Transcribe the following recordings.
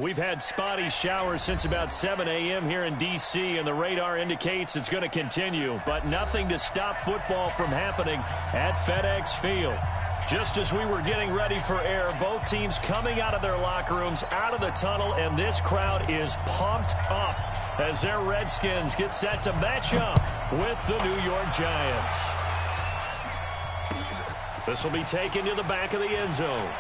We've had spotty showers since about 7 a.m. here in D.C., and the radar indicates it's going to continue, but nothing to stop football from happening at FedEx Field. Just as we were getting ready for air, both teams coming out of their locker rooms, out of the tunnel, and this crowd is pumped up as their Redskins get set to match up with the New York Giants. This will be taken to the back of the end zone.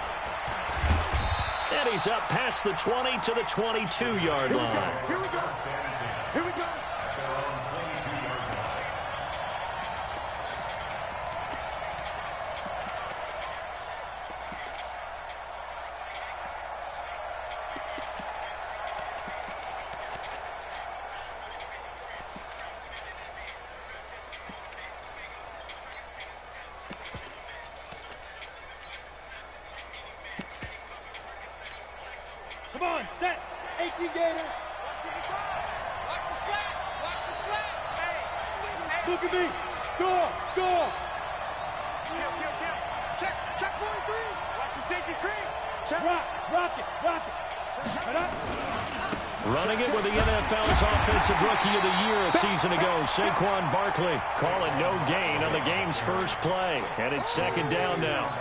And he's up past the 20 to the 22-yard line. Here we go. Here we go. Come on, set. AT Gator. Watch the slant. Watch the slant. Hey. Look at me. Go. Kill. Check 43. Watch the safety cream. Check. Rock it. Right up. Running it with the NFL's Offensive Rookie of the Year a season ago, Saquon Barkley calling no gain on the game's first play. And it's second down now.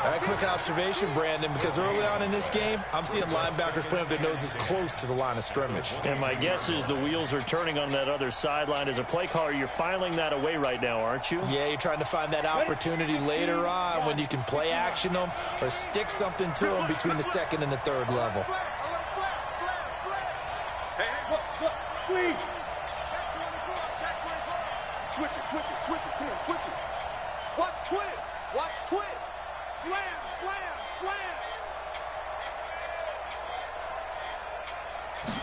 A quick observation, Brandon, because early on in this game, I'm seeing linebackers playing with their noses close to the line of scrimmage. And my guess is the wheels are turning on that other sideline. As a play caller, you're filing that away right now, aren't you? Yeah, you're trying to find that opportunity later on when you can play action them or stick something to them between the second and the third level. Look. Squeeze. Switch it. Come on, switch it. Watch twins. Slam.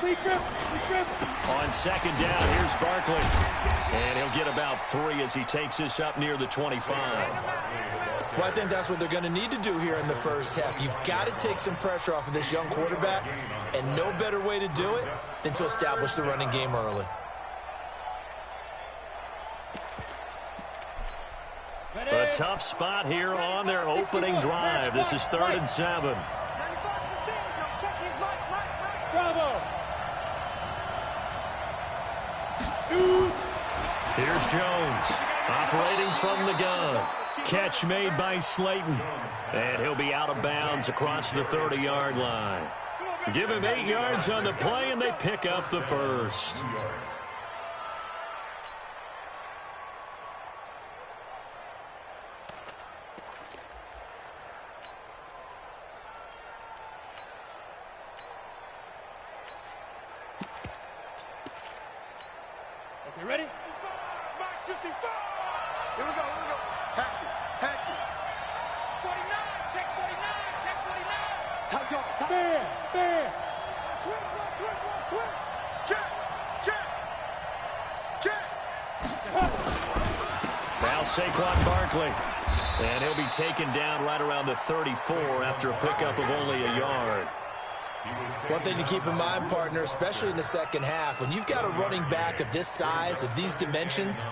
Lee Griffin. On second down, here's Barkley. And he'll get about 3 as he takes this up near the 25. Well, I think that's what they're going to need to do here in the first half. You've got to take some pressure off of this young quarterback, and no better way to do it than to establish the running game early. A tough spot here on their opening drive. This is 3rd and 7. Bravo. Here's Jones operating from the gun. Catch made by Slayton. And he'll be out of bounds across the 30-yard line. Give him 8 yards on the play, and they pick up the first. You ready? Back 55. Here we go. Hatchet. 49. Check 49. Tight guard. Fair. Switch. Check. Now Saquon Barkley. And he'll be taken down right around the 34 after a pickup of only a yard. One thing to keep in mind, partner, especially in the second half, when you've got a running back of this size, of these dimensions,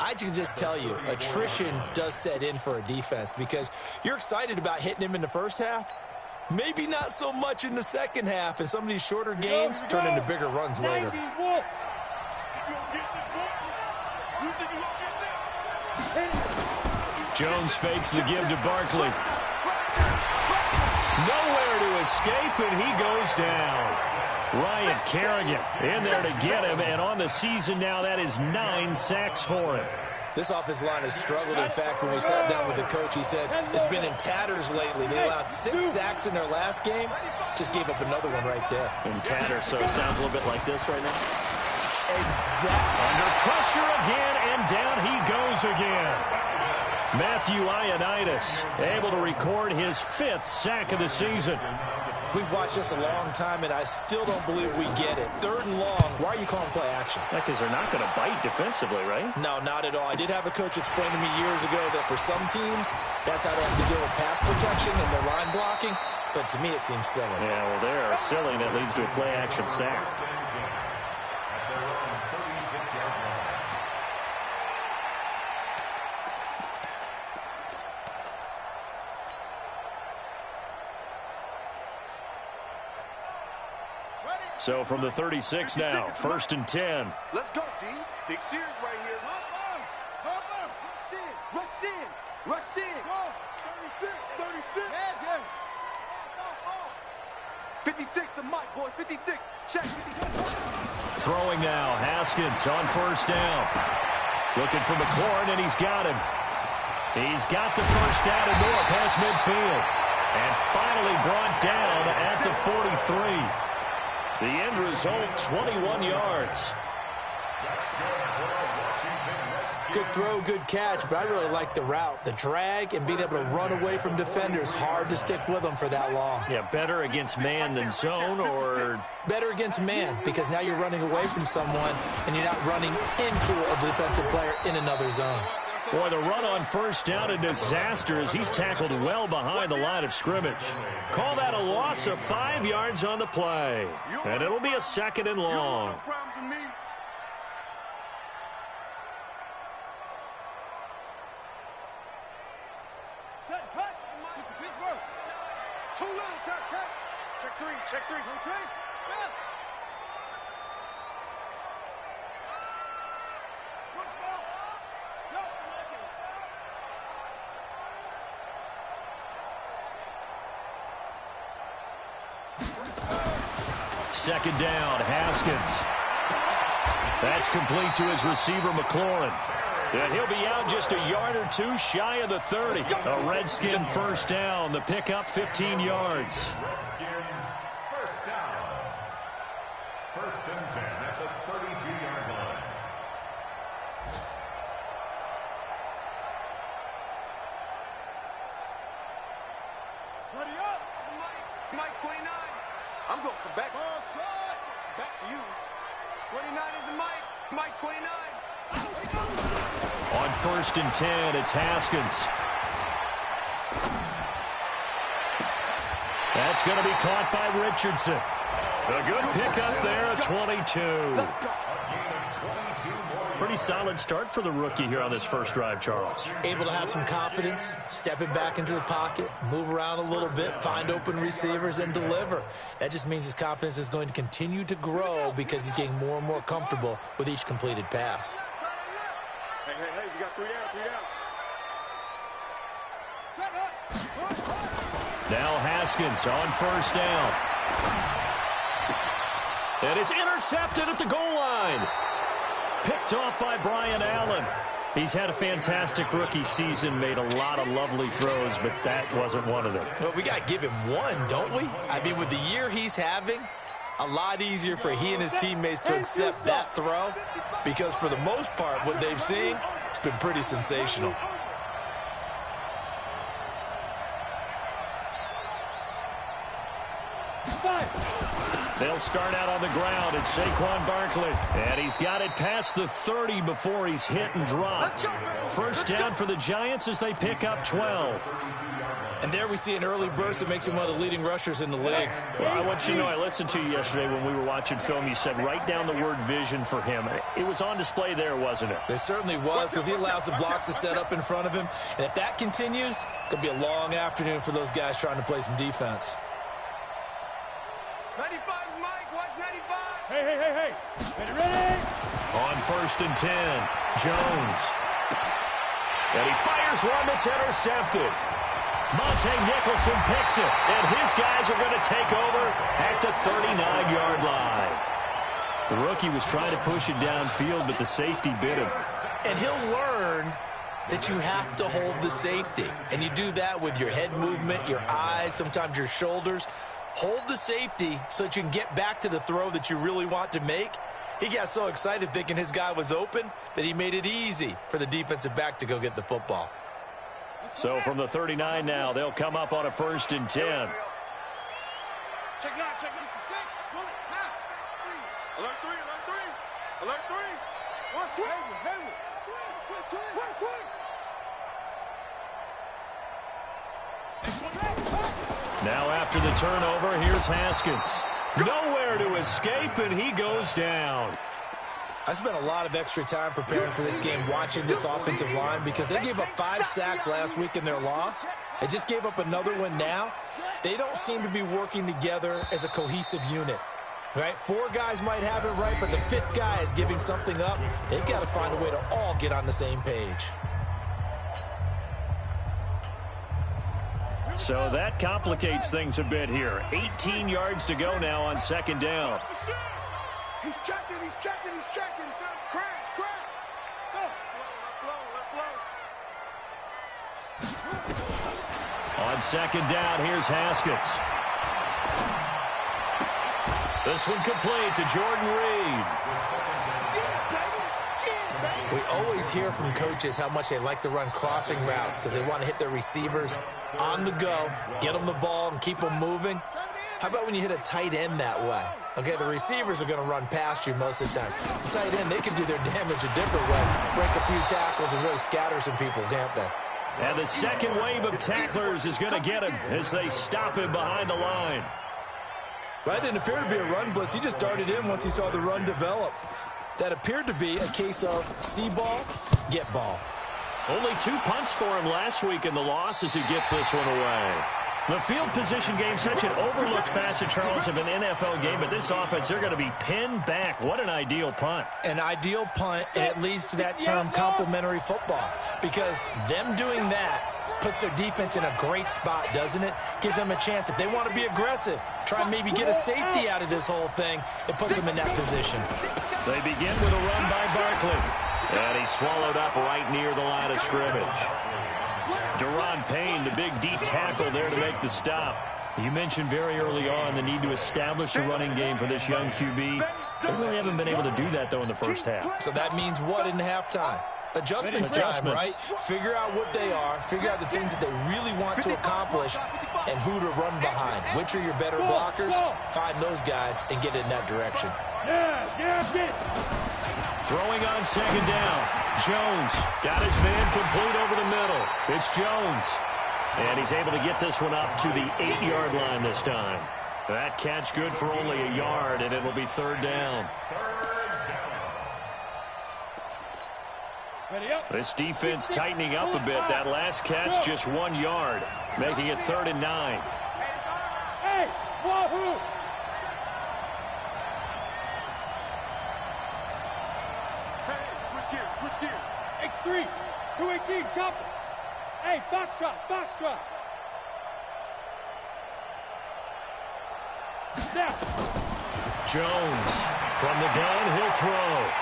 I can just tell you, attrition does set in for a defense because you're excited about hitting him in the first half, maybe not so much in the second half, and some of these shorter gains turn into bigger runs later. Jones fakes the give to Barkley. Nowhere to escape, and he goes down. Ryan Kerrigan in there to get him, and on the season now, that is 9 sacks for him. This offensive line has struggled. In fact, when we sat down with the coach, he said it's been in tatters lately. They allowed 6 sacks in their last game, just gave up another one right there. In tatters, so it sounds a little bit like this right now. Exactly. Under pressure again, and down he goes again. Matthew Ioannidis able to record his 5th sack of the season. We've watched this a long time, and I still don't believe we get it. 3rd and long. Why are you calling play action? Because they're not going to bite defensively, right? No, not at all. I did have a coach explain to me years ago that for some teams, that's how they have to deal with pass protection and their line blocking. But to me, it seems silly. Yeah, well, they're silly, and that leads to a play action sack. So from the 36 now, 1st and 10. Let's go, D. Big series right here. Rush in. Rush in. 36. 56, the mic, boys. 56. Check. 56. Throwing now. Haskins on 1st down. Looking for McLaurin, and he's got him. He's got the 1st down and more past midfield. And finally brought down at the 43. The end result, 21 yards. Good throw, good catch, but I really like the route. The drag and being able to run away from defenders, hard to stick with them for that long. Yeah, better against man than zone, or? Better against man, because now you're running away from someone and you're not running into a defensive player in another zone. Boy, the run on 1st down, a disaster as he's tackled well behind the line of scrimmage. Call that a loss of 5 yards on the play. And it'll be a 2nd and long. Check 3. Second down, Haskins. That's complete to his receiver, McLaurin. And he'll be out just a yard or two shy of the 30. A Redskin 1st down. The pickup, 15 yards. Redskins 1st down. 1st and 10 at the 32-yard line. Ready up. Mike 29. I'm going for back. Back to you. 29 is the Mike. Mike 29. On 1st and 10, it's Haskins. That's going to be caught by Richardson. A good pickup there at 22. Pretty solid start for the rookie here on this first drive, Charles. Able to have some confidence, stepping back into the pocket, move around a little bit, find open receivers, and deliver. That just means his confidence is going to continue to grow because he's getting more and more comfortable with each completed pass. Hey, we got 3 down. Now Haskins on 1st down. And it's intercepted at the goal line. Picked off by Brian Allen. He's had a fantastic rookie season, made a lot of lovely throws, but that wasn't one of them. Well, we got to give him one, don't we? I mean, with the year he's having, a lot easier for he and his teammates to accept that throw because for the most part, what they've seen, it's been pretty sensational. They'll start out on the ground. It's Saquon Barkley. And he's got it past the 30 before he's hit and dropped. 1st down for the Giants as they pick up 12. And there we see an early burst that makes him one of the leading rushers in the league. Well, I want you to know, I listened to you yesterday when we were watching film. You said write down the word vision for him. It was on display there, wasn't it? It certainly was because he allows the blocks to set up in front of him. And if that continues, it'll be a long afternoon for those guys trying to play some defense. 95 is Mike. Watch 95. Hey. Ready? On 1st and 10, Jones. And he fires one that's intercepted. Monte Nicholson picks it, and his guys are going to take over at the 39-yard line. The rookie was trying to push it downfield, but the safety bit him. And he'll learn that you have to hold the safety. And you do that with your head movement, your eyes, sometimes your shoulders. Hold the safety so that you can get back to the throw that you really want to make. He got so excited thinking his guy was open that he made it easy for the defensive back to go get the football. So from the 39 now, they'll come up on a 1st and 10. Check 9. Alert 3. Alert 3. Watch Hayward. Now after the turnover, here's Haskins. Nowhere to escape, and he goes down. I spent a lot of extra time preparing for this game watching this offensive line because they gave up 5 sacks last week in their loss. They just gave up another one now. They don't seem to be working together as a cohesive unit. Right? 4 guys might have it right, but the 5th guy is giving something up. They've got to find a way to all get on the same page. So that complicates things a bit here. 18 yards to go now on 2nd down. He's checking, he's checking, he's checking. Crash, crash. Go. Let blow. On 2nd down, here's Haskins. This one complete to Jordan Reed. We always hear from coaches how much they like to run crossing routes because they want to hit their receivers on the go, get them the ball, and keep them moving. How about when you hit a tight end that way? Okay, the receivers are going to run past you most of the time. The tight end, they can do their damage a different way, break a few tackles and really scatter some people, can't they? And the second wave of tacklers is going to get him as they stop him behind the line. That didn't appear to be a run blitz. He just darted in once he saw the run develop. That appeared to be a case of see ball, get ball. Only 2 punts for him last week in the loss as he gets this one away. The field position game, such an overlooked facet, Charles, of an NFL game, but this offense, they're going to be pinned back. What an ideal punt. An ideal punt, and it leads to that term complementary football, because them doing that puts their defense in a great spot, doesn't it? Gives them a chance. If they want to be aggressive, try and maybe get a safety out of this whole thing, it puts them in that position. They begin with a run by Barkley. And he's swallowed up right near the line of scrimmage. Daron Payne, the big D tackle there to make the stop. You mentioned very early on the need to establish a running game for this young QB. They really haven't been able to do that, though, in the first half. So that means what in halftime? Adjustments time, right? Figure out what they are, figure out the things that they really want to accomplish, and who to run behind. Which are your better blockers? Find those guys and get in that direction. Throwing on 2nd down. Jones got his man complete over the middle. It's Jones. And he's able to get this one up to the 8-yard line this time. That catch good for only a yard, and it'll be 3rd down. This defense tightening up a bit. That last catch just 1 yard, making it 3rd and 9. Hey, wahoo! Switch gears. X3, 218, chopper. Hey, foxtrot. Now. Jones from the gun, he'll throw.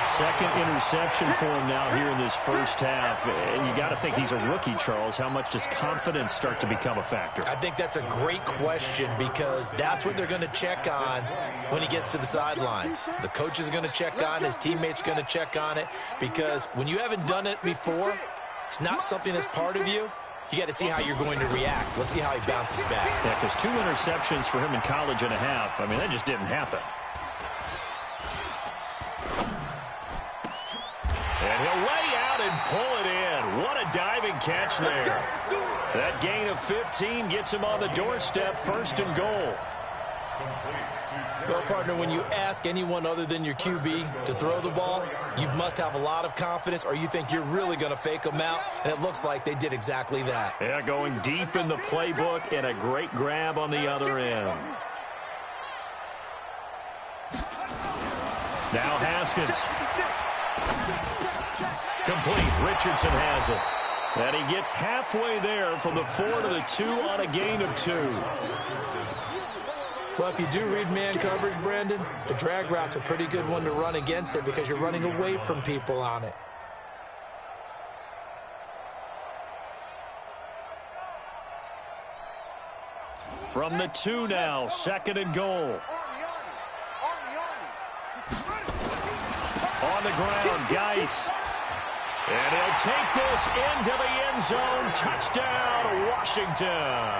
Second interception for him now here in this first half. And you got to think he's a rookie, Charles. How much does confidence start to become a factor? I think that's a great question because that's what they're going to check on when he gets to the sidelines. The coach is going to check on it. His teammates are going to check on it because when you haven't done it before, it's not something that's part of you. You got to see how you're going to react. Let's see how he bounces back. Yeah, because 2 interceptions for him in college and a half. I mean, that just didn't happen. And he'll lay out and pull it in. What a diving catch there. That gain of 15 gets him on the doorstep, 1st and goal. Well, partner, when you ask anyone other than your QB to throw the ball, you must have a lot of confidence or you think you're really going to fake them out, and it looks like they did exactly that. Yeah, going deep in the playbook and a great grab on the other end. Now Haskins. Complete. Richardson has it. And he gets halfway there from the 4 to the 2 on a gain of 2. Well, if you do read man coverage, Brandon, the drag route's a pretty good one to run against it because you're running away from people on it. From the 2 now, 2nd and goal. On the ground, Geis. And he'll take this into the end zone. Touchdown, Washington.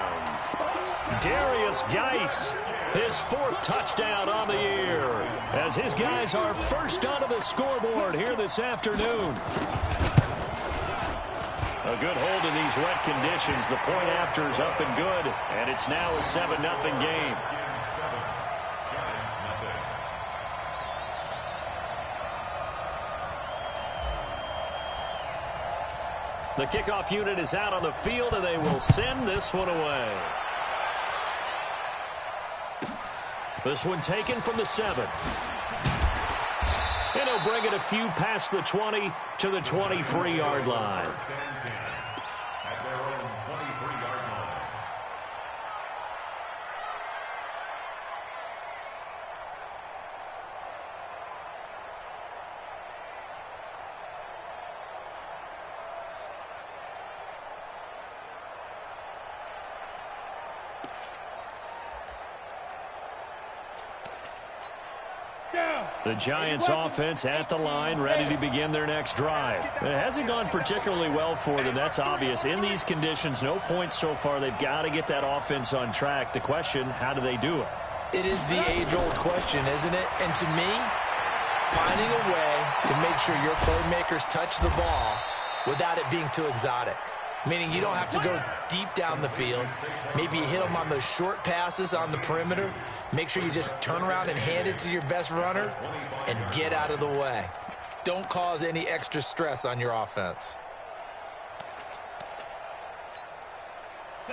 Darius Geis, his 4th touchdown on the year, as his guys are first onto the scoreboard here this afternoon. A good hold in these wet conditions. The point after is up and good, and it's now a 7-0 game. The kickoff unit is out on the field, and they will send this one away. This one taken from the 7. And he'll bring it a few past the 20 to the 23-yard line. At their own 23-yard line. The Giants offense at the line, ready to begin their next drive. It hasn't gone particularly well for them. That's obvious. In these conditions, no points so far. They've got to get that offense on track. The question, how do they do it? It is the age-old question, isn't it? And to me, finding a way to make sure your playmakers touch the ball without it being too exotic. Meaning you don't have to go deep down the field. Maybe you hit them on those short passes on the perimeter. Make sure you just turn around and hand it to your best runner and get out of the way. Don't cause any extra stress on your offense.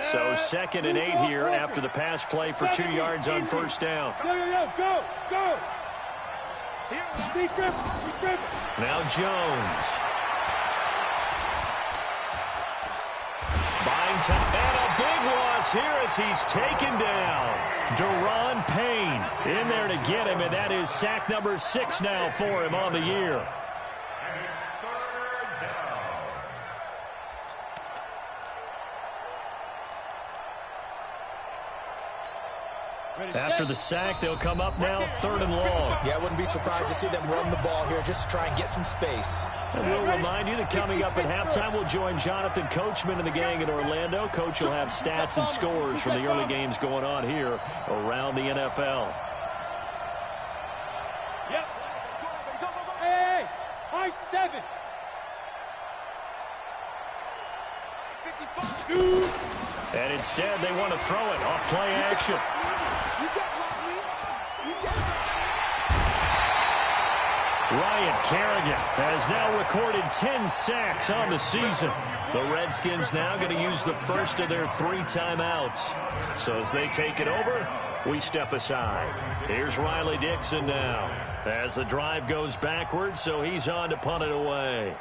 So 2nd and 8 here after the pass play for 2 yards on first down. Go. Now Jones. Buying time. And a big loss here as he's taken down. Daron Payne in there to get him, and that is sack number 6 now for him on the year. And it's 3rd down. After the sack, they'll come up now 3rd and long. Yeah, I wouldn't be surprised to see them run the ball here just to try and get some space. And we'll remind you that coming up at halftime, we'll join Jonathan Coachman and the gang in Orlando. Coach will have stats and scores from the early games going on here around the NFL. Yep. Hey, high 7. 55. Shoot. And instead, they want to throw it off play action. Ryan Kerrigan has now recorded 10 sacks on the season. The Redskins now going to use the first of their 3 timeouts. So as they take it over, we step aside. Here's Riley Dixon now as the drive goes backwards, so he's on to punt it away.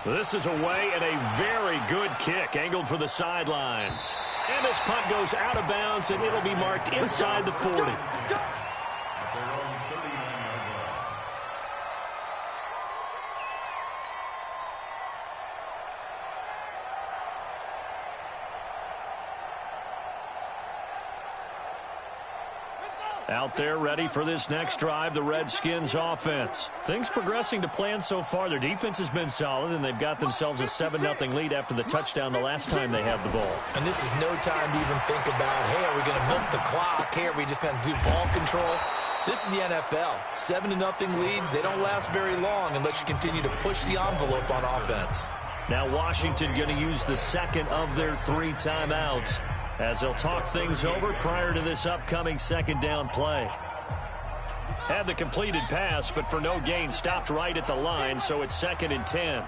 This is away and a very good kick angled for the sidelines. And this punt goes out of bounds, and it'll be marked inside the 40. Out there ready for this next drive, the Redskins offense. Things progressing to plan so far. Their defense has been solid, and they've got themselves a 7-0 lead after the touchdown the last time they had the ball. And this is no time to even think about, hey, are we going to milk the clock? Hey, are we just going to do ball control? This is the NFL. 7-0 leads, they don't last very long unless you continue to push the envelope on offense. Now Washington going to use the second of their 3 timeouts as they'll talk things over prior to this upcoming 2nd down play. Had the completed pass, but for no gain, stopped right at the line, so it's 2nd and 10.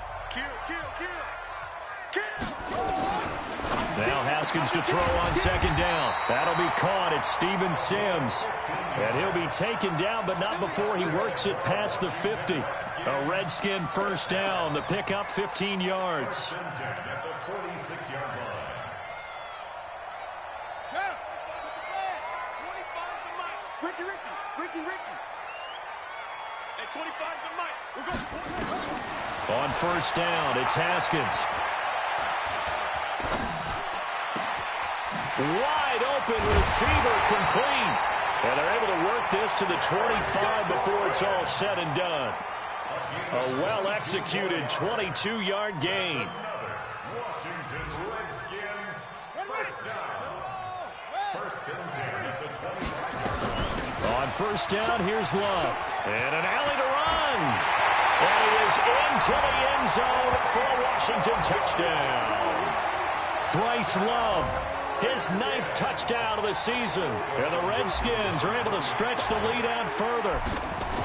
Now Haskins to throw on 2nd down. That'll be caught. It's Steven Sims. And he'll be taken down, but not before he works it past the 50. A Redskin first down. The pickup 15 yards. At the 46-yard line. Hey, 25 to Mike. We're going. On first down, it's Haskins. Wide open receiver complete. And they're able to work this to the 25 before it's all said and done. A well-executed 22-yard gain. Washington Redskins first down. 1st and 10 at the 25-yard line. On first down, here's Love. And an alley to run. And he is into the end zone for a Washington touchdown. Bryce Love His 9th touchdown of the season. And the Redskins are able to stretch the lead out further.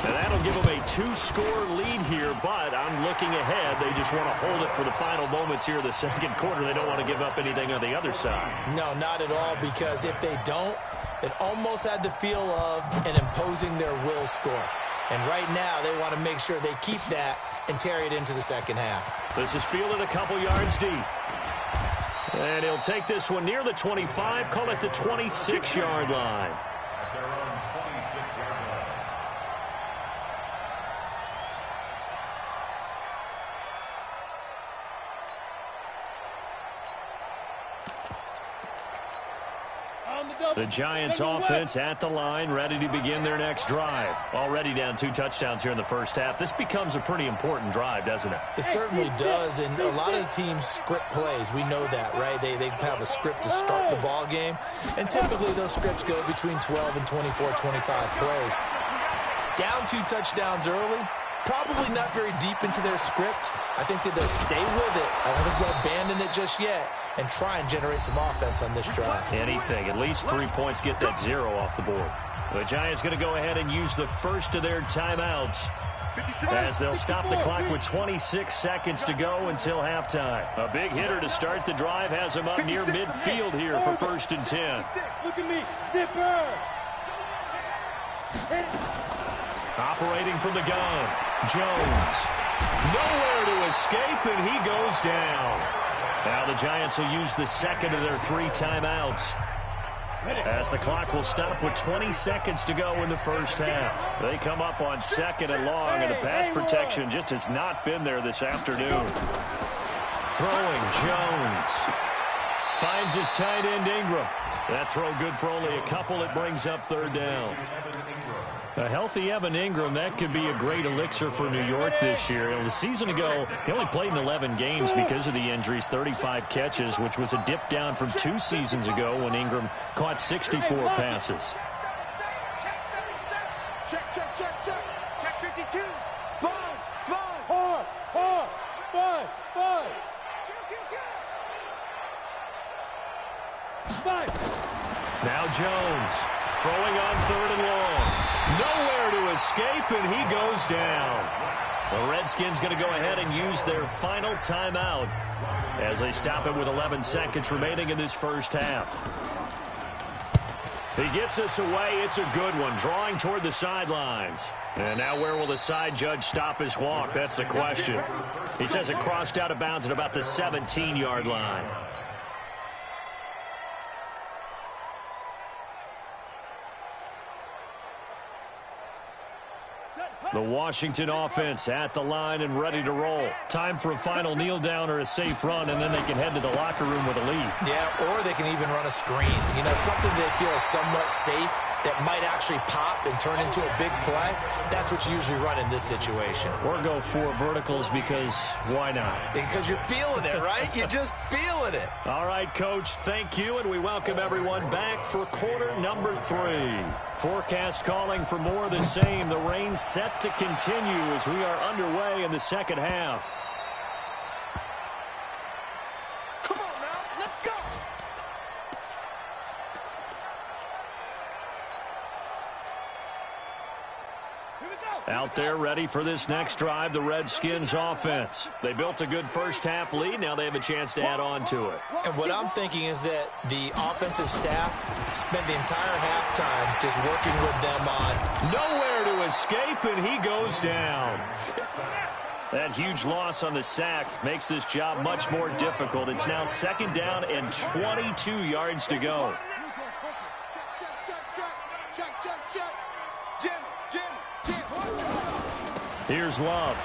And that'll give them a 2-score lead here, but I'm looking ahead. They just want to hold it for the final moments here of the second quarter. They don't want to give up anything on the other side. No, not at all, because if they don't, it almost had the feel of an imposing their will score. And right now, they want to make sure they keep that and carry it into the second half. This is fielded a couple yards deep. And he'll take this one near the 25, call it the 26-yard line. At their own 26-yard line. The Giants offense at the line, ready to begin their next drive. Already down 2 touchdowns here in the first half. This becomes a pretty important drive, doesn't it? It certainly does, and a lot of the teams script plays. We know that, right? They have a script to start the ball game, and typically those scripts go between 12 and 24, 25 plays. Down 2 touchdowns early, probably not very deep into their script. I think that they'll stay with it. I don't think they'll abandon it just yet and try and generate some offense on this drive. Anything. At least 3 points, get that 0 off the board. The Giants going to go ahead and use the first of their timeouts as they'll stop the clock with 26 seconds to go until halftime. A big hitter to start the drive has him up near midfield here for 1st and 10. Look at me. Zipper. Operating from the gun, Jones. Nowhere to escape, and he goes down. Now the Giants will use the second of their 3 timeouts as the clock will stop with 20 seconds to go in the first half. They come up on 2nd and long, and the pass protection just has not been there this afternoon. Throwing, Jones. Finds his tight end, Ingram. That throw good for only a couple. It brings up 3rd down. A healthy Evan Ingram, that could be a great elixir for New York this year. The season ago, he only played in 11 games because of the injuries, 35 catches, which was a dip down from 2 seasons ago when Ingram caught 64 passes. Check. Check 52. Sponge. Hard. Five. Now Jones throwing on 3rd and long. Nowhere to escape, and he goes down. The Redskins going to go ahead and use their final timeout as they stop it with 11 seconds remaining in this first half. He gets us away. It's a good one, drawing toward the sidelines. And now where will the side judge stop his walk? That's the question. He says it crossed out of bounds at about the 17-yard line. The Washington offense at the line and ready to roll. Time for a final kneel down or a safe run, and then they can head to the locker room with a lead. Yeah, or they can even run a screen. You know, something they feel is somewhat safe that might actually pop and turn into a big play. That's what you usually run in this situation. Or go 4 verticals because why not? Because you're feeling it, right? You're just feeling it. All right, Coach, thank you, and we welcome everyone back for quarter number 3. Forecast calling for more of the same. The rain set to continue as we are underway in the second half. Come on now, let's go. Here we go. Out there ready for this next drive, the Redskins offense. They built a good first half lead. Now they have a chance to add on to it. And what I'm thinking is that the offensive staff spent the entire halftime just working with them on nowhere to escape, and he goes down. That huge loss on the sack makes this job much more difficult. It's now 2nd down and 22 yards to go. Check. Jim. Here's Love.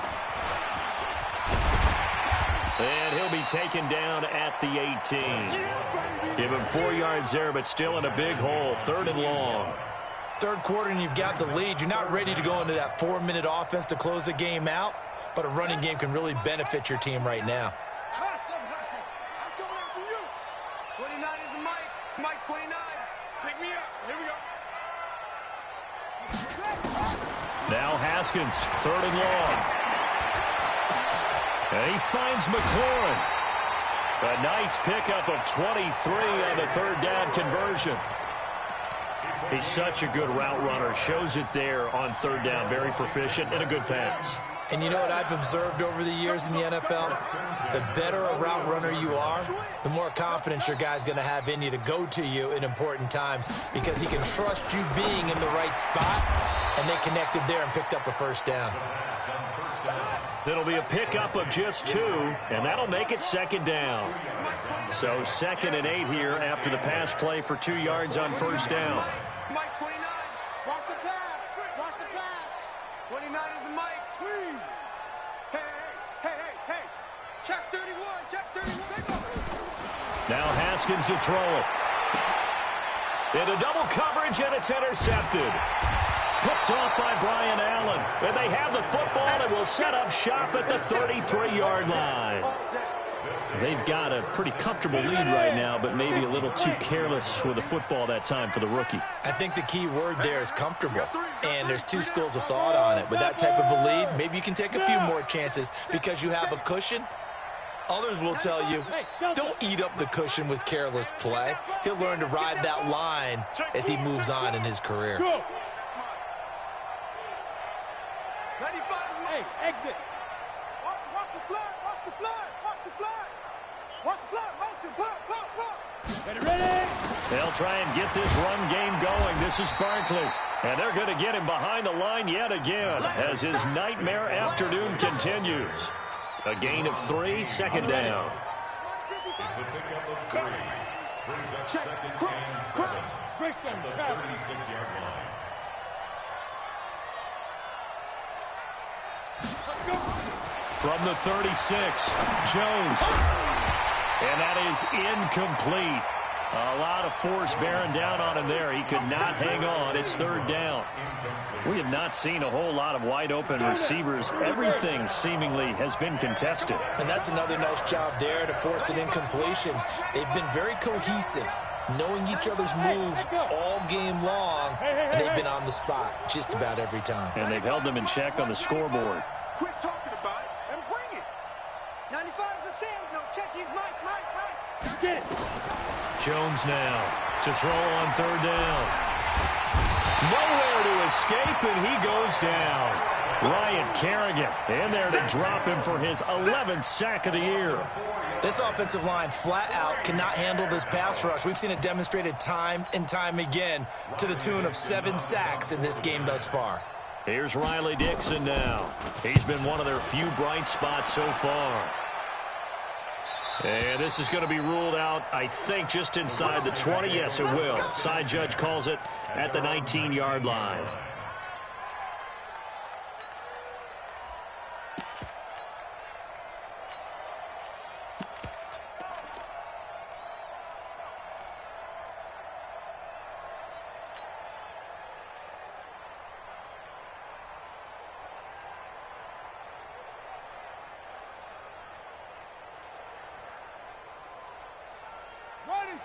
And he'll be taken down at the 18. Give him 4 yards there, but still in a big hole. 3rd and long. 3rd quarter and you've got the lead. You're not ready to go into that 4-minute offense to close the game out, but a running game can really benefit your team right now. Hustle. I'm coming after you. 29 is Mike 29. Pick me up. Here we go. Now Haskins, 3rd and long. And he finds McLaurin. A nice pickup of 23 on the third down conversion. He's such a good route runner. Shows it there on third down. Very proficient and a good pass. And you know what I've observed over the years in the NFL? The better a route runner you are, the more confidence your guy's going to have in you to go to you in important times because he can trust you being in the right spot, and they connected there and picked up a first down. It'll be a pickup of just 2, and that'll make it second down. So 2nd and 8 here after the pass play for 2 yards on first down. Mike 29. Watch the pass. Watch the pass. 29 is the Mike. Squeeze. Hey. Check 31. Check 31. Now Haskins to throw it. Into double coverage, and it's intercepted. Picked off by Brian Allen. And they have the football and will set up shop at the 33-yard line. They've got a pretty comfortable lead right now, but maybe a little too careless with the football that time for the rookie. I think the key word there is comfortable, and there's 2 schools of thought on it. With that type of a lead, maybe you can take a few more chances because you have a cushion. Others will tell you, don't eat up the cushion with careless play. He'll learn to ride that line as he moves on in his career. Hey, exit. Watch the flag. Watch the flag. Watch the flag. Watch the flag. Motion. Block. Ready. They'll try and get this run game going. This is Barkley. And they're going to get him behind the line yet again as his nightmare afternoon continues. A gain of 3, second down. It's a pickup of 3. Brings up Check. second and Cross. 7 Brace them. on the 36-yard line. Let's go. From the 36, Jones. And that is incomplete. A lot of force bearing down on him there. He could not hang on. It's third down. We have not seen a whole lot of wide open receivers. Everything seemingly has been contested. And that's another nice job there to force an incompletion. They've been very cohesive, knowing each other's moves all game long, and they've been on the spot just about every time. And they've held them in check on the scoreboard. Quit talking about it and bring it. 95's a Sam. No, check. He's Mike. Get it. Jones now to throw on third down. Nowhere to escape, and he goes down. Ryan Kerrigan in there to drop him for his 11th sack of the year. This offensive line flat out cannot handle this pass rush. We've seen it demonstrated time and time again to the tune of 7 sacks in this game thus far. Here's Riley Dixon now. He's been one of their few bright spots so far. And this is going to be ruled out, I think, just inside the 20. Yes, it will. Side judge calls it at the 19-yard line.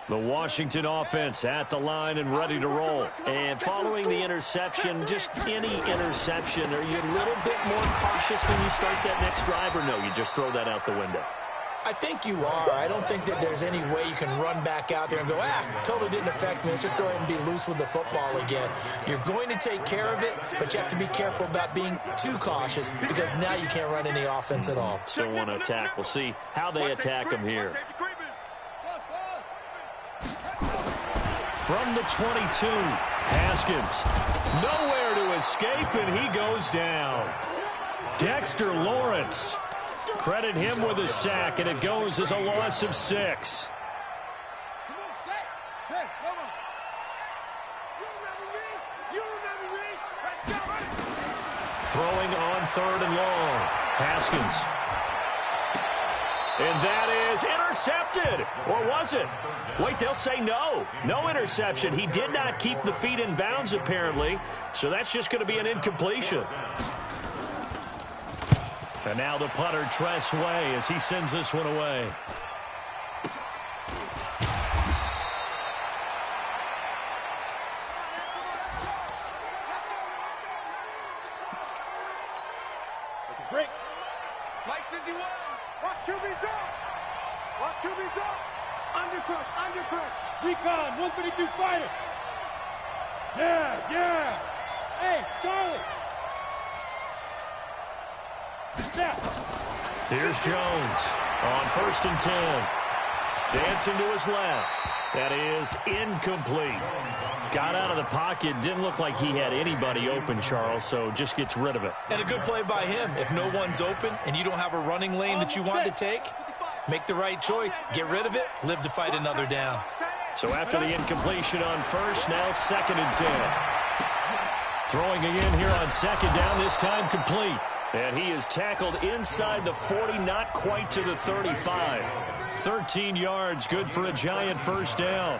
The Washington offense at the line and ready to roll. And following the interception, just any interception, are you a little bit more cautious when you start that next drive, or no, you just throw that out the window? I think you are. I don't think that there's any way you can run back out there and go, totally didn't affect me. Let's just go ahead and be loose with the football again. You're going to take care of it, but you have to be careful about being too cautious because now you can't run any offense at all. Still want to attack. We'll see how they attack them here. From the 22, Haskins. Nowhere to escape, and he goes down. Dexter Lawrence. Credit him with a sack, and it goes as a loss of 6. Throwing on third and long. Haskins. And that is intercepted. Or was it? Wait, they'll say no. No interception. He did not keep the feet in bounds, apparently. So that's just going to be an incompletion. And now the punter, Tress Way, as he sends this one away. Break. Mike 51. Watch QB zone. Watch QB drop. Undercrush, undercrush. Recon, 152 fighter. Yeah. Hey, Charlie. Step. Here's Jones on 1st and 10. Dancing to his left. That is incomplete. Got out of the pocket. Didn't look like he had anybody open, Charles, so just gets rid of it. And a good play by him. If no one's open and you don't have a running lane that you want to take, make the right choice. Get rid of it. Live to fight another down. So after the incompletion on 1st, now 2nd and 10. Throwing again here on 2nd down, this time complete. And he is tackled inside the 40, not quite to the 35. 13 yards, good for a Giant first down.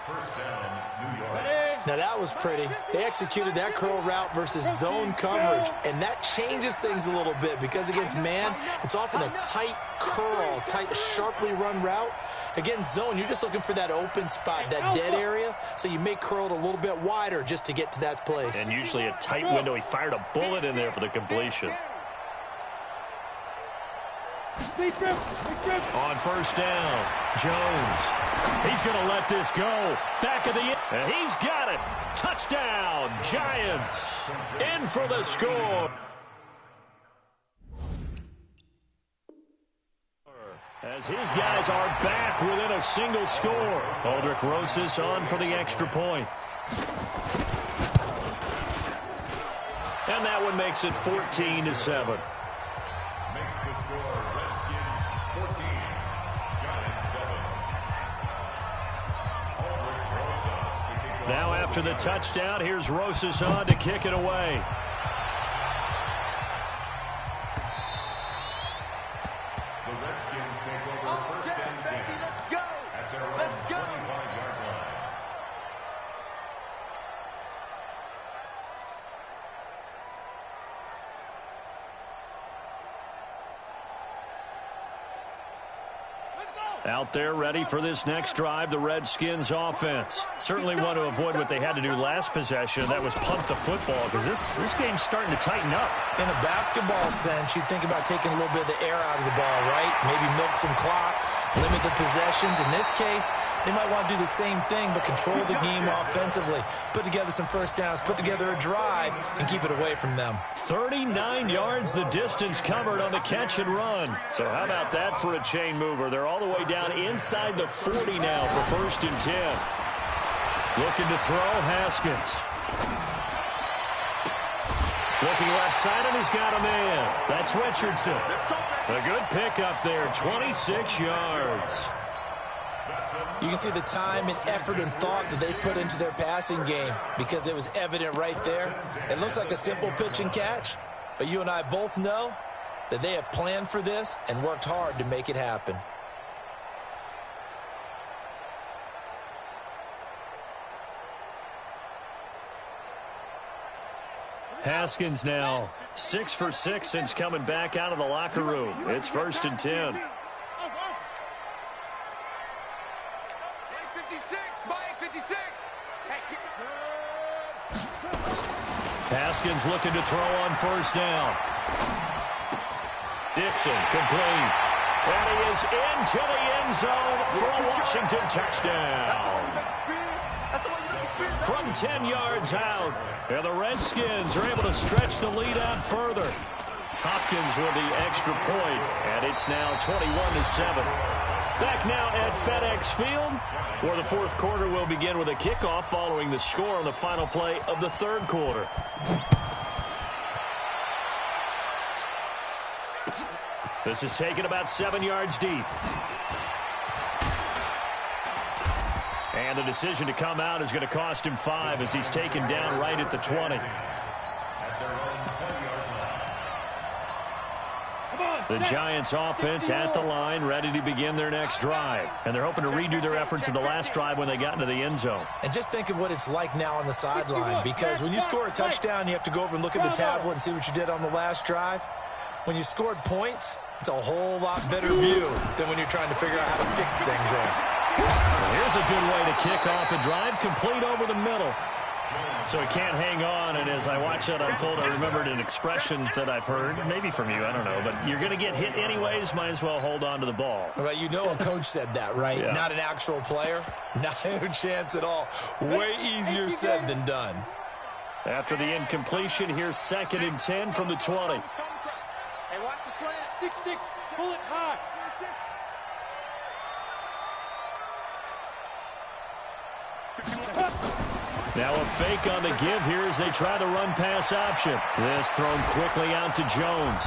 First down, New York. Now that was pretty. They executed that curl route versus zone coverage, and that changes things a little bit because against man, it's often a tight curl, tight, sharply run route. Against zone, you're just looking for that open spot, that dead area, so you may curl it a little bit wider just to get to that place. And usually a tight window. He fired a bullet in there for the completion. On 1st down, Jones. He's going to let this go. Back of the end. And he's got it. Touchdown, Giants. In for the score. As his guys are back within a single score. Aldrich Rosas on for the extra point. And that one makes it 14-7. Makes the score Redskins 14, Giants 7. Aldrich Rosas to kick off. Now after the touchdown, here's Rosas on to kick it away. The Redskins take over first and 10 Let's go. at their own Let's go. 25-yard line. Out there ready for this next drive, the Redskins offense. Certainly want to avoid what they had to do last possession. That was punt the football because this game's starting to tighten up. In a basketball sense, you think about taking a little bit of the air out of the ball, right? Maybe milk some clock, limit the possessions. In this case, they might want to do the same thing but control the game offensively. Put together some first downs, put together a drive, and keep it away from them. 39 yards the distance covered on the catch and run. So how about that for a chain mover? They're all the way down inside the 40 now for 1st and 10. Looking to throw, Haskins. Looking left side, and he's got a man. That's Richardson. A good pickup there, 26 yards. You can see the time and effort and thought that they put into their passing game because it was evident right there. It looks like a simple pitch and catch, but you and I both know that they have planned for this and worked hard to make it happen. Haskins now 6 for 6 since coming back out of the locker room. It's 1st and 10. 56. Haskins looking to throw on 1st down. Dixon complete. And he is into the end zone for a Washington touchdown. From 10 yards out. And the Redskins are able to stretch the lead out further. Hopkins with the extra point. And it's now 21-7. Back now at FedEx Field, where the 4th quarter will begin with a kickoff following the score on the final play of the 3rd quarter. This is taken about 7 yards deep. And the decision to come out is going to cost him 5 as he's taken down right at the 20. The Giants offense at the line, ready to begin their next drive. And they're hoping to redo their efforts in the last drive when they got into the end zone. And just think of what it's like now on the sideline, because when you score a touchdown, you have to go over and look at the tablet and see what you did on the last drive. When you scored points, it's a whole lot better view than when you're trying to figure out how to fix things there. Well, here's a good way to kick off a drive, complete over the middle. So he can't hang on, and as I watch that unfold, I remembered an expression that I've heard, maybe from you, I don't know, but you're going to get hit anyways, might as well hold on to the ball. Well, you know a coach said that, right? Yeah. Not an actual player. Not a chance at all. Way easier said than done. After the incompletion, here's 2nd and 10 from the 20. Hey, watch the slant. 6-6, pull it high. Now a fake on the give here as they try the run-pass option. This thrown quickly out to Jones.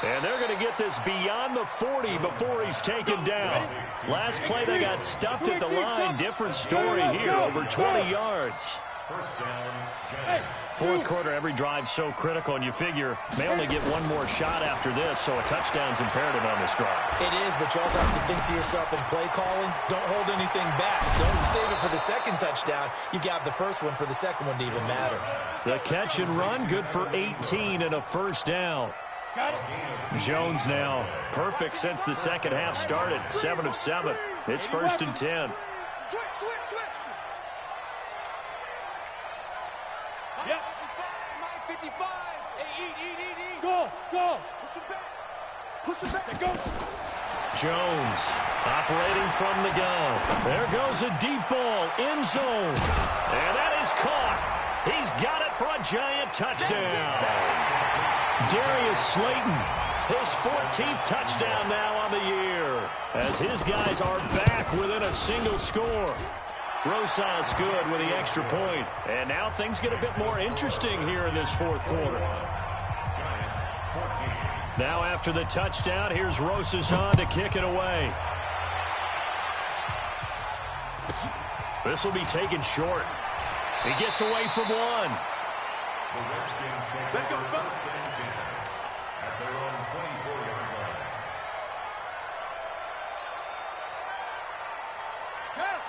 And they're going to get this beyond the 40 before he's taken down. Last play, they got stuffed at the line. Different story here, over 20 yards. First down, Giants. Fourth quarter, every drive's so critical, and you figure may only get one more shot after this, so a touchdown's imperative on this drive. It is, but you also have to think to yourself in play calling, don't hold anything back. Don't save it for the second touchdown. You got the first one for the second one to even matter. The catch and run, good for 18 and a first down. Got it. Jones now perfect since the second half started. 7 of 7. It's 1st and 10. Switch, switch, switch. Yep. 55. Hey, eat. Go. Push it back. Push it back. Go. Jones operating from the gun. There goes a deep ball, end zone. And that is caught. He's got it for a giant touchdown. Darius Slayton, his 14th touchdown now on the year, as his guys are back within a single score. Rosas good with the extra point. And now things get a bit more interesting here in this fourth quarter. Now after the touchdown, here's Rosas on to kick it away. This will be taken short. He gets away from one. The Redskins take over first and 10 at their own 24-yard line.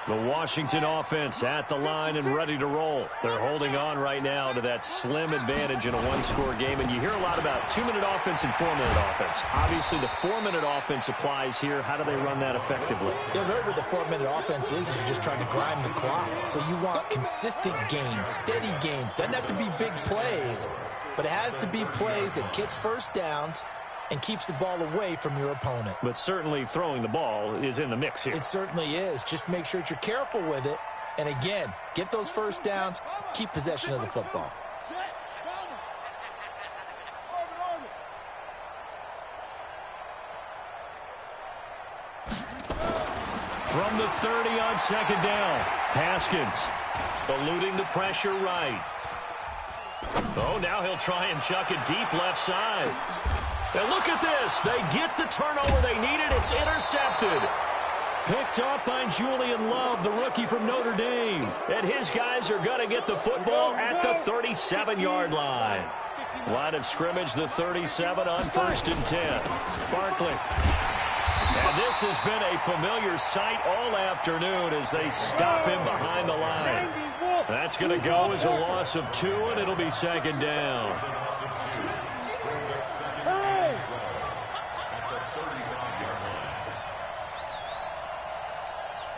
The Washington offense at the line and ready to roll. They're holding on right now to that slim advantage in a one-score game. And you hear a lot about 2-minute offense and 4-minute offense. Obviously, the 4-minute offense applies here. How do they run that effectively? Yeah, really what the 4-minute offense is you're just trying to grind the clock. So you want consistent gains, steady gains. Doesn't have to be big plays, but it has to be plays that gets first downs and keeps the ball away from your opponent. But certainly throwing the ball is in the mix here. It certainly is. Just make sure that you're careful with it. And again, get those first downs, keep possession of the football. From the 30 on 2nd down, Haskins eluding the pressure right. Oh, now he'll try and chuck it deep left side. And look at this. They get the turnover they needed. It's intercepted. Picked up by Julian Love, the rookie from Notre Dame. And his guys are going to get the football at the 37-yard line. Line of scrimmage, the 37 on 1st and 10. Barkley. And this has been a familiar sight all afternoon as they stop him behind the line. That's going to go as a loss of 2, and it'll be 2nd down.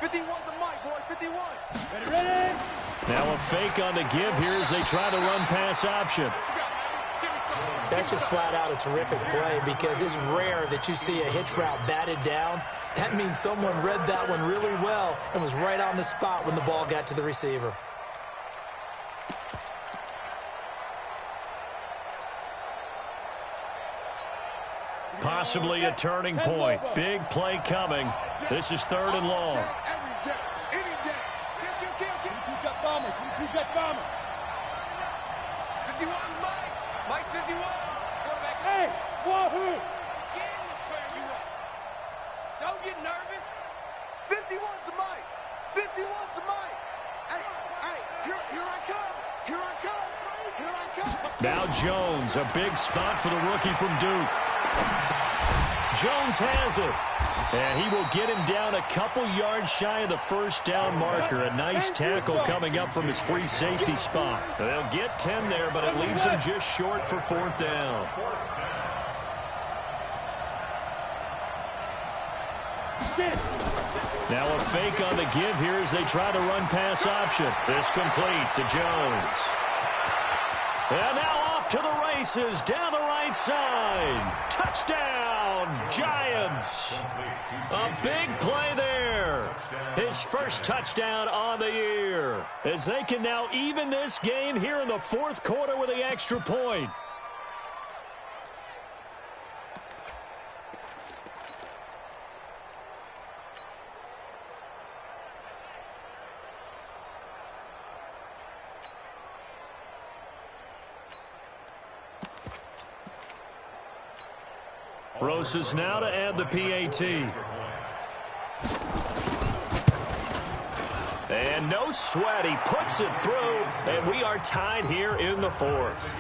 51's the mic, boys. 51. Ready. Now a fake on the give here as they try the run-pass option. That's just flat out a terrific play because it's rare that you see a hitch route batted down. That means someone read that one really well and was right on the spot when the ball got to the receiver. Possibly a turning point. Big play coming. This is 3rd and long. Every day. Any day. Kill. 22 jet bombers. 22 jet bombers. 51, Mike 51. Quarterback. Hey, wahoo! Don't get nervous. 51's the mic. 51's the mic. Hey, here I come. Here I come. Here I come. Now Jones, a big spot for the rookie from Duke. Jones has it. And he will get him down a couple yards shy of the first down marker. A nice tackle coming up from his free safety spot. They'll get 10 there, but it leaves him just short for 4th down. Now a fake on the give here as they try the run-pass option. This complete to Jones. And now off to the races down the right side. Touchdown, Giants. A big play there. His first touchdown on the year. As they can now even this game here in the fourth quarter with the extra point. Rosas now to add the PAT. And no sweat. He puts it through, and we are tied here in the fourth.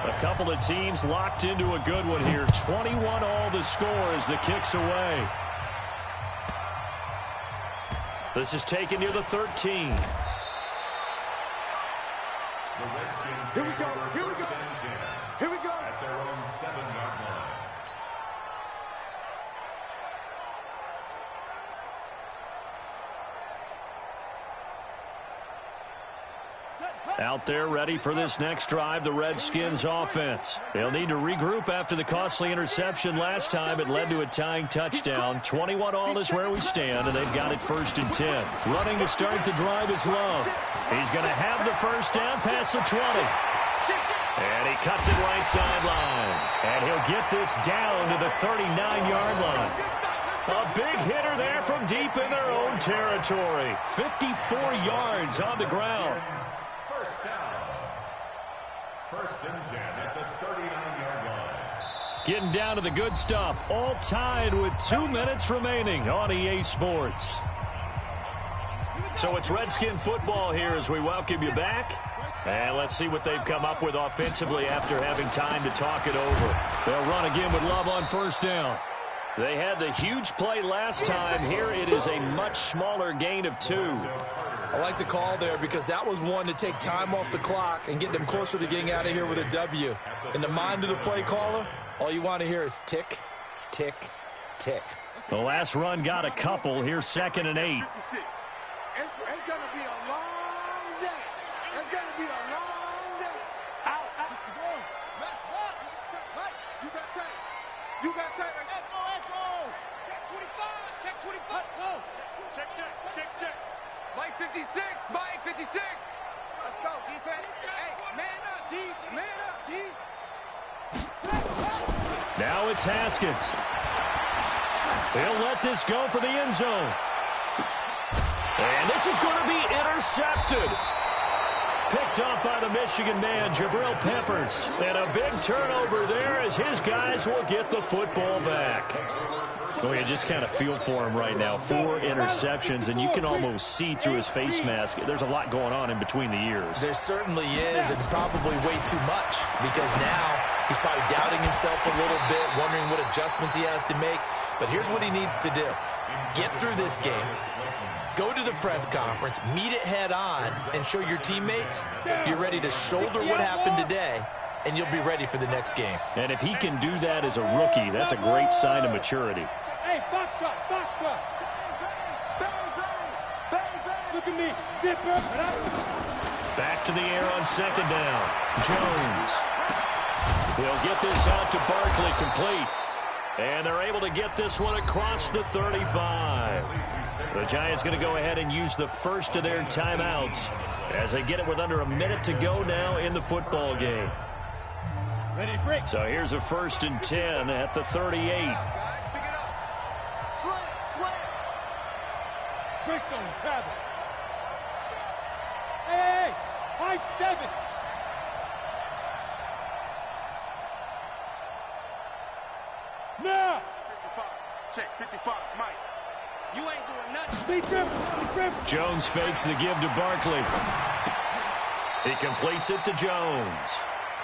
A couple of teams locked into a good one here. 21 all the score as the kick's away. This is taken near the 13. Here we go. Here we go. Here we go. At their own 7-yard line. Out there ready for this next drive, the Redskins offense. They'll need to regroup after the costly interception last time. It led to a tying touchdown. 21 all is where we stand, and they've got it 1st and 10. Running to start the drive is Love. He's going to have the first down past the 20. And he cuts it right sideline. And he'll get this down to the 39-yard line. A big hitter there from deep in their own territory. 54 yards on the ground. First down. 1st and 10 at the 39-yard line. Getting down to the good stuff. All tied with 2 minutes remaining on EA Sports. So it's Redskin football here as we welcome you back. And let's see what they've come up with offensively after having time to talk it over. They'll run again with Love on 1st down. They had the huge play last time. Here it is a much smaller gain of 2. I like the call there because that was one to take time off the clock and get them closer to getting out of here with a W. In the mind of the play caller, all you want to hear is tick, tick, tick. The last run got a couple. Here's 2nd and 8. 56. It's going to be a long day. It's going to be a long day. Out. Let's walk. Mike, you got tight. You got tight. Let's go. Check 25. Check 25. Go. Check. Mike 56. Mike 56. Let's go, defense. Hey, man up, D. Man up, D. Now it's Haskins. He'll let this go for the end zone. And this is going to be intercepted. Picked up by the Michigan man, Jabril Peppers. And a big turnover there as his guys will get the football back. Well, you just kind of feel for him right now. 4 interceptions, and you can almost see through his face mask. There's a lot going on in between the ears. There certainly is, and probably way too much, because now he's probably doubting himself a little bit, wondering what adjustments he has to make. But here's what he needs to do. Get through this game. Go to the press conference, meet it head on, and show your teammates you're ready to shoulder what happened today, and you'll be ready for the next game. And if he can do that as a rookie, that's a great sign of maturity. Hey, Foxtrot. Look at me. Zipper. Back to the air on 2nd down. Jones. He'll get this out to Barkley, complete. And they're able to get this one across the 35. The Giants going to go ahead and use the first of their timeouts as they get it with under a minute to go now in the football game. Ready to break. So here's a 1st and 10 at the 38. Pick it up. Slam. Bristol, travel. Hey, high 7. Now. 55. Check 55. Mike. You ain't doing nothing. Be careful. Jones fakes the give to Barkley. He completes it to Jones.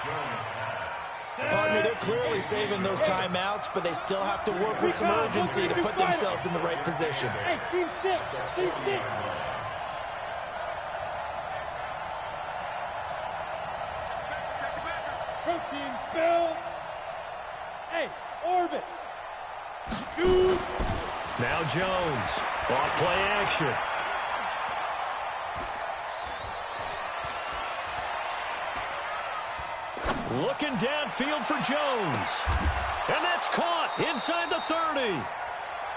Jones pass Partner, they're clearly saving those timeouts, but they still have to work with some urgency to put themselves in the right position. Hey, team 6. Team 6. Protein spill. Hey, orbit. Shoot. Now Jones. Off play action. Looking downfield for Jones. And that's caught inside the 30.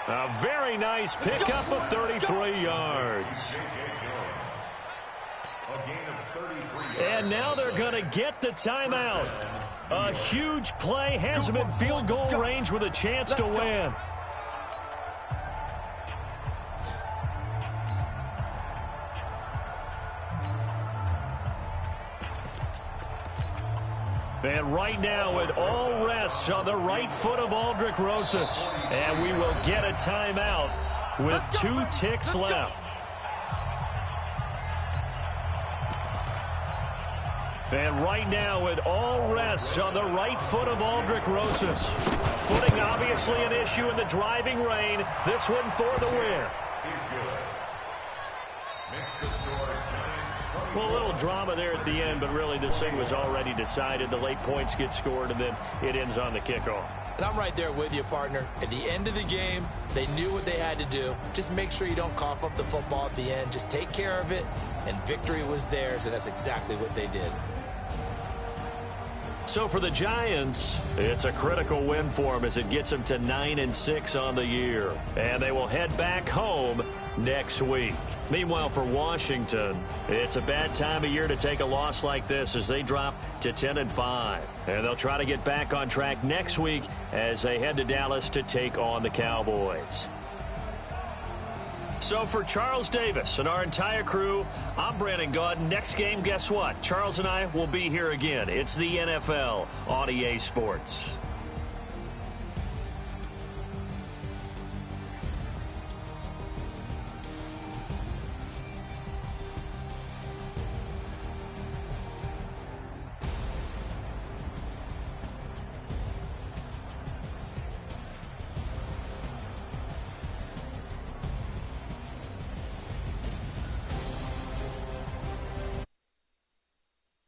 A very nice pickup of 33 yards. And now they're going to get the timeout. A huge play has them in field goal range with a chance to win. And right now it all rests on the right foot of Aldrick Rosas. And we will get a timeout with 2 ticks left. And right now it all rests on the right foot of Aldrick Rosas. Footing obviously an issue in the driving rain. This one for the win. Well, a little drama there at the end, but really this thing was already decided. The late points get scored, and then it ends on the kickoff. And I'm right there with you, partner. At the end of the game, they knew what they had to do. Just make sure you don't cough up the football at the end. Just take care of it, and victory was theirs, and that's exactly what they did. So for the Giants, it's a critical win for them as it gets them to 9-6 on the year. And they will head back home next week. Meanwhile, for Washington, it's a bad time of year to take a loss like this as they drop to 10-5. And they'll try to get back on track next week as they head to Dallas to take on the Cowboys. So for Charles Davis and our entire crew, I'm Brandon Gaudin. Next game, guess what? Charles and I will be here again. It's the NFL on EA Sports.